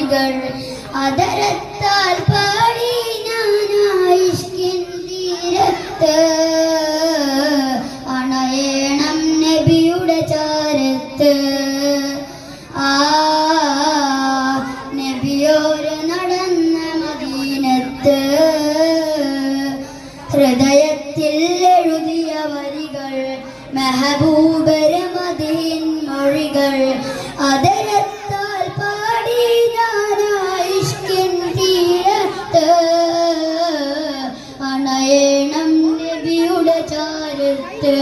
മൊഴികൾ അതരത്താൽ പാടി ഞാനായിഷ്കിൻ തീരത്ത് അണയേണം നബിയുടെ ചാരത്ത് നബിയോര് നടന്ന മദീനത്ത് ഹൃദയത്തിൽ എഴുതിയ വരികൾ മെഹബൂബരെ മദീൻ മൊഴികൾ അതരത്താൽ പാടി ഞാനായിഷ്കിൻ തീരത്ത് അണയേണം നബിയുടെ ചാരത്ത്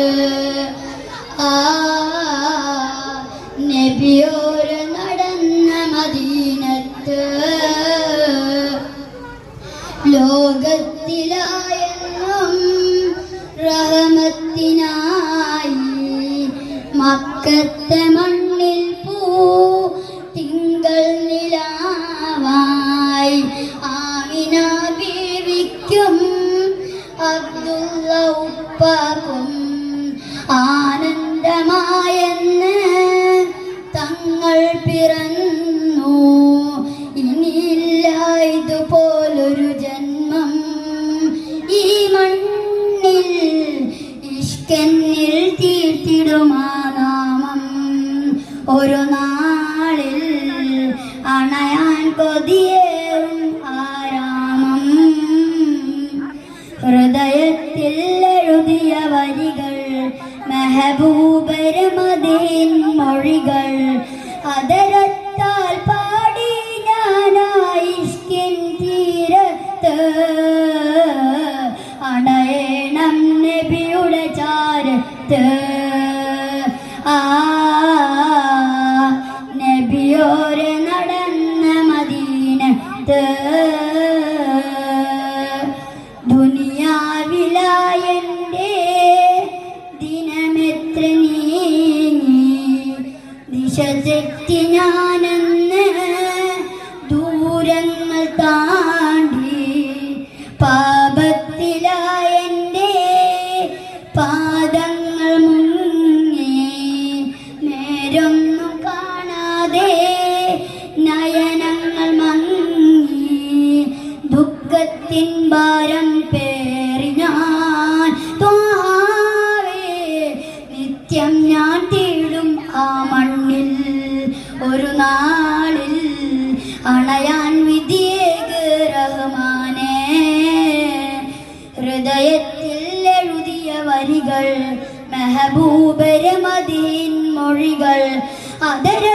നബിയോര് നടന്ന മദീനത്ത് ലോകത്തിലായെന്നും റഹമത്തിനായി മക്കത്തെ മണ്ണിൽ പൂ തിങ്കൾ നിലാവായി ആമിന ബീവിക്കും അബ്ദുള്ള ഉപ്പാക്കും ആനന്ദമായെന്ന് തങ്ങൾ പിറന്നു ഇനിയില്ല ഇതുപോലൊരു ജന്മം ഈ മണ്ണിൽ ഇഷ്കന്നിൽ തീർത്തിടുമാ നാമം ഒരു നാളിൽ അണയാൻ കൊതിയേറും ആരാമം ഹൃദയത്തിൽ എഴുതിയ വരികൾ മെഹബൂബരെ മദീൻ മൊഴികൾ അതരത്താൽ പാടി ഞാനായിഷ്കിൻ തീരത്ത് അണയേണം നബിയുടെ ചാരത്ത് നബിയോര് നടന്ന മദീനത്ത് ദുനിയാവിലായെൻ്റെ ദിനമെത്ര നീങ്ങി ദിശ തെറ്റി ഞാനെന്ന് ദൂരങ്ങൾ താണ്ടി പാപത്തിലായെൻ്റെ പാദങ്ങൾ മുങ്ങി നേരൊന്നും കാണാതെ നയനങ്ങൾ മങ്ങി ദുഃഖത്തിൻ ഭാരം പേറി ഞാൻ നിത്യം ഞാൻ തേടും ആ മണ്ണിൽ ഒരു നാളിൽ അണയാൻ വിധിയേക് റഹ്മാനേ ഹൃദയത്തിൽ എഴുതിയ വരികൾ മെഹബൂബരെ മദീൻ മൊഴികൾ അതര